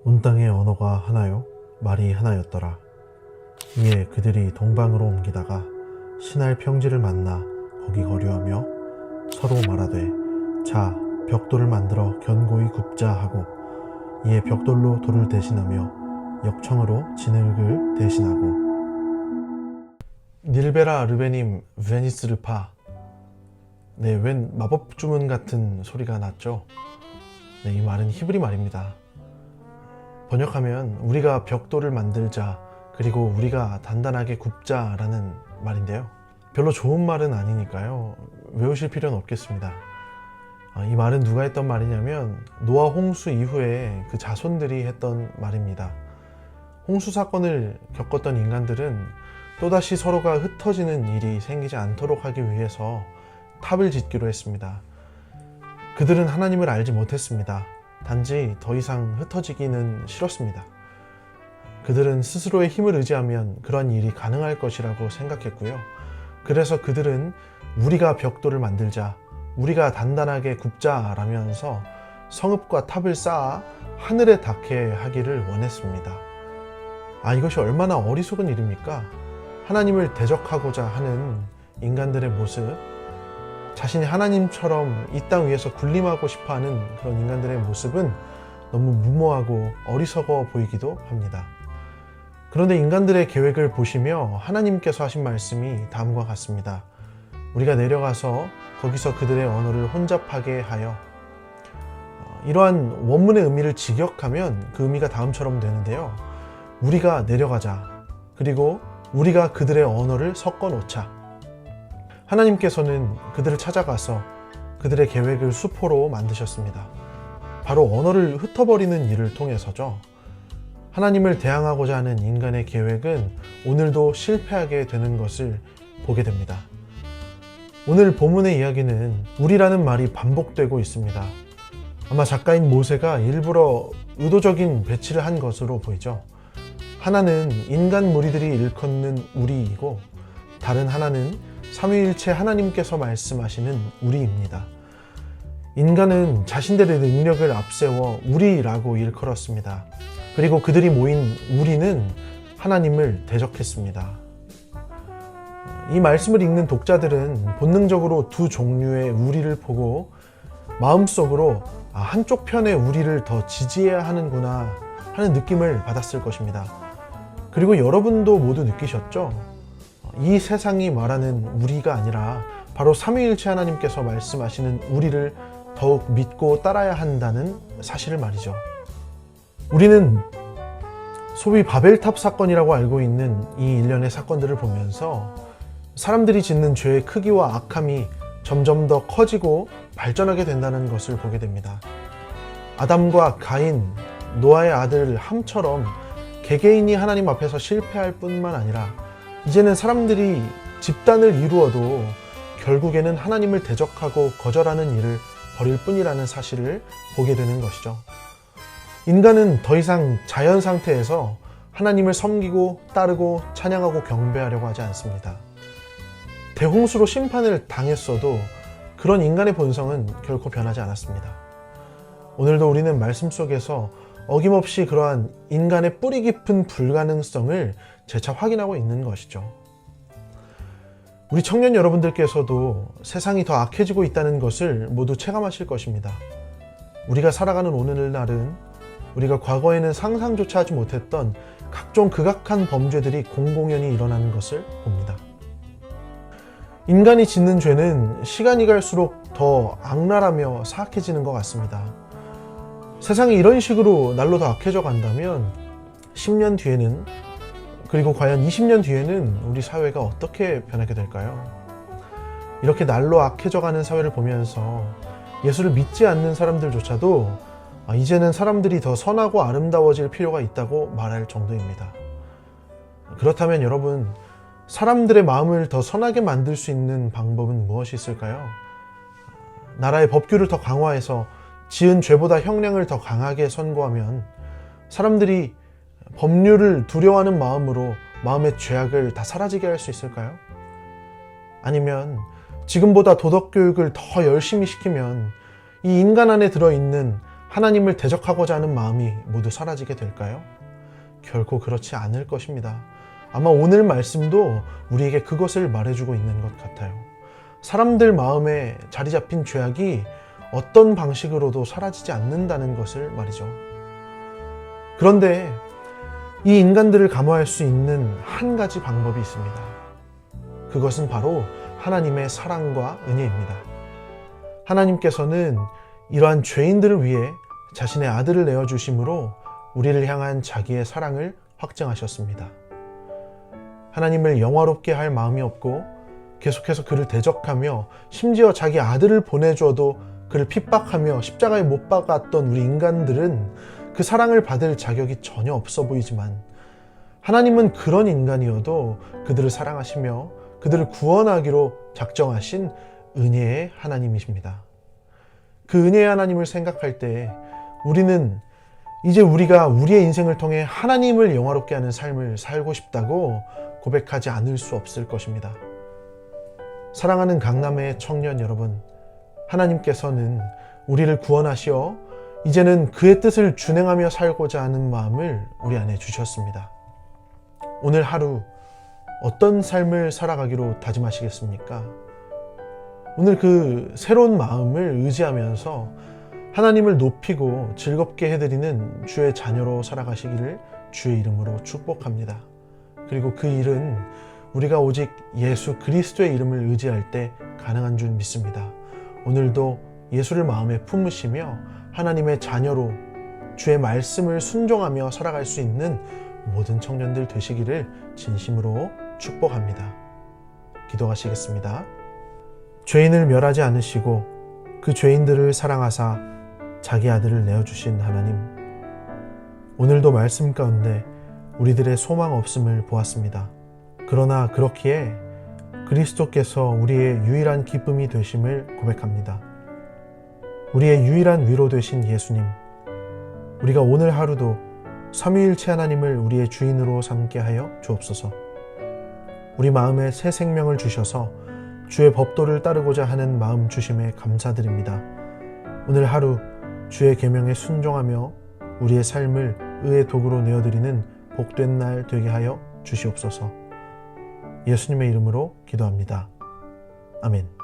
온 땅의 언어가 하나요 말이 하나였더라. 이에 그들이 동방으로 옮기다가 신할 평지를 만나 거기 거류하며 서로 말하되 자 벽돌을 만들어 견고히 굽자 하고 이에 벽돌로 돌을 대신하며 역청으로 진흙을 대신하고. 닐베라 르베님 베니스르파. 네, 웬 마법 주문 같은 소리가 났죠. 네, 이 말은 히브리 말입니다. 번역하면 우리가 벽돌을 만들자, 그리고 우리가 단단하게 굽자 라는 말인데요. 별로 좋은 말은 아니니까요, 외우실 필요는 없겠습니다. 이 말은 누가 했던 말이냐면 노아 홍수 이후에 그 자손들이 했던 말입니다. 홍수 사건을 겪었던 인간들은 또다시 서로가 흩어지는 일이 생기지 않도록 하기 위해서 탑을 짓기로 했습니다. 그들은 하나님을 알지 못했습니다. 단지 더 이상 흩어지기는 싫었습니다. 그들은 스스로의 힘을 의지하면 그런 일이 가능할 것이라고 생각했고요. 그래서 그들은 우리가 벽돌을 만들자, 우리가 단단하게 굽자 라면서 성읍과 탑을 쌓아 하늘에 닿게 하기를 원했습니다. 이것이 얼마나 어리석은 일입니까? 하나님을 대적하고자 하는 인간들의 모습, 자신이 하나님처럼 이 땅 위에서 군림하고 싶어하는 그런 인간들의 모습은 너무 무모하고 어리석어 보이기도 합니다. 그런데 인간들의 계획을 보시며 하나님께서 하신 말씀이 다음과 같습니다. 우리가 내려가서 거기서 그들의 언어를 혼잡하게 하여. 이러한 원문의 의미를 직역하면 그 의미가 다음처럼 되는데요. 우리가 내려가자, 그리고 우리가 그들의 언어를 섞어 놓자. 하나님께서는 그들을 찾아가서 그들의 계획을 수포로 만드셨습니다. 바로 언어를 흩어버리는 일을 통해서죠. 하나님을 대항하고자 하는 인간의 계획은 오늘도 실패하게 되는 것을 보게 됩니다. 오늘 본문의 이야기는 우리라는 말이 반복되고 있습니다. 아마 작가인 모세가 일부러 의도적인 배치를 한 것으로 보이죠. 하나는 인간 무리들이 일컫는 우리이고, 다른 하나는 삼위일체 하나님께서 말씀하시는 우리입니다. 인간은 자신들의 능력을 앞세워 우리라고 일컬었습니다. 그리고 그들이 모인 우리는 하나님을 대적했습니다. 이 말씀을 읽는 독자들은 본능적으로 두 종류의 우리를 보고 마음속으로 한쪽 편의 우리를 더 지지해야 하는구나 하는 느낌을 받았을 것입니다. 그리고 여러분도 모두 느끼셨죠? 이 세상이 말하는 우리가 아니라 바로 삼위일체 하나님께서 말씀하시는 우리를 더욱 믿고 따라야 한다는 사실을 말이죠. 우리는 소위 바벨탑 사건이라고 알고 있는 이 일련의 사건들을 보면서 사람들이 짓는 죄의 크기와 악함이 점점 더 커지고 발전하게 된다는 것을 보게 됩니다. 아담과 가인, 노아의 아들 함처럼 개개인이 하나님 앞에서 실패할 뿐만 아니라 이제는 사람들이 집단을 이루어도 결국에는 하나님을 대적하고 거절하는 일을 벌일 뿐이라는 사실을 보게 되는 것이죠. 인간은 더 이상 자연 상태에서 하나님을 섬기고 따르고 찬양하고 경배하려고 하지 않습니다. 대홍수로 심판을 당했어도 그런 인간의 본성은 결코 변하지 않았습니다. 오늘도 우리는 말씀 속에서 어김없이 그러한 인간의 뿌리 깊은 불가능성을 재차 확인하고 있는 것이죠. 우리 청년 여러분들께서도 세상이 더 악해지고 있다는 것을 모두 체감하실 것입니다. 우리가 살아가는 오늘날은 우리가 과거에는 상상조차 하지 못했던 각종 극악한 범죄들이 공공연히 일어나는 것을 봅니다. 인간이 짓는 죄는 시간이 갈수록 더 악랄하며 사악해지는 것 같습니다. 세상이 이런 식으로 날로 더 악해져 간다면 10년 뒤에는, 그리고 과연 20년 뒤에는 우리 사회가 어떻게 변하게 될까요? 이렇게 날로 악해져 가는 사회를 보면서 예수를 믿지 않는 사람들조차도 이제는 사람들이 더 선하고 아름다워질 필요가 있다고 말할 정도입니다. 그렇다면 여러분, 사람들의 마음을 더 선하게 만들 수 있는 방법은 무엇이 있을까요? 나라의 법규를 더 강화해서 지은 죄보다 형량을 더 강하게 선고하면 사람들이 법률을 두려워하는 마음으로 마음의 죄악을 다 사라지게 할 수 있을까요? 아니면 지금보다 도덕교육을 더 열심히 시키면 이 인간 안에 들어있는 하나님을 대적하고자 하는 마음이 모두 사라지게 될까요? 결코 그렇지 않을 것입니다. 아마 오늘 말씀도 우리에게 그것을 말해주고 있는 것 같아요. 사람들 마음에 자리 잡힌 죄악이 어떤 방식으로도 사라지지 않는다는 것을 말이죠. 그런데 이 인간들을 감화할 수 있는 한 가지 방법이 있습니다. 그것은 바로 하나님의 사랑과 은혜입니다. 하나님께서는 이러한 죄인들을 위해 자신의 아들을 내어주심으로 우리를 향한 자기의 사랑을 확증하셨습니다. 하나님을 영화롭게 할 마음이 없고 계속해서 그를 대적하며 심지어 자기 아들을 보내줘도 그를 핍박하며 십자가에 못 박았던 우리 인간들은 그 사랑을 받을 자격이 전혀 없어 보이지만 하나님은 그런 인간이어도 그들을 사랑하시며 그들을 구원하기로 작정하신 은혜의 하나님이십니다. 그 은혜의 하나님을 생각할 때 우리는 이제 우리가 우리의 인생을 통해 하나님을 영화롭게 하는 삶을 살고 싶다고 고백하지 않을 수 없을 것입니다. 사랑하는 강남의 청년 여러분, 하나님께서는 우리를 구원하시어 이제는 그의 뜻을 준행하며 살고자 하는 마음을 우리 안에 주셨습니다. 오늘 하루 어떤 삶을 살아가기로 다짐하시겠습니까? 오늘 그 새로운 마음을 의지하면서 하나님을 높이고 즐겁게 해드리는 주의 자녀로 살아가시기를 주의 이름으로 축복합니다. 그리고 그 일은 우리가 오직 예수 그리스도의 이름을 의지할 때 가능한 줄 믿습니다. 오늘도 예수를 마음에 품으시며 하나님의 자녀로 주의 말씀을 순종하며 살아갈 수 있는 모든 청년들 되시기를 진심으로 축복합니다. 기도하시겠습니다. 죄인을 멸하지 않으시고 그 죄인들을 사랑하사 자기 아들을 내어주신 하나님, 오늘도 말씀 가운데 우리들의 소망 없음을 보았습니다. 그러나 그렇기에 그리스도께서 우리의 유일한 기쁨이 되심을 고백합니다. 우리의 유일한 위로 되신 예수님, 우리가 오늘 하루도 삼위일체 하나님을 우리의 주인으로 삼게 하여 주옵소서. 우리 마음에 새 생명을 주셔서 주의 법도를 따르고자 하는 마음 주심에 감사드립니다. 오늘 하루 주의 계명에 순종하며 우리의 삶을 의의 도구로 내어드리는 복된 날 되게 하여 주시옵소서. 예수님의 이름으로 기도합니다. 아멘.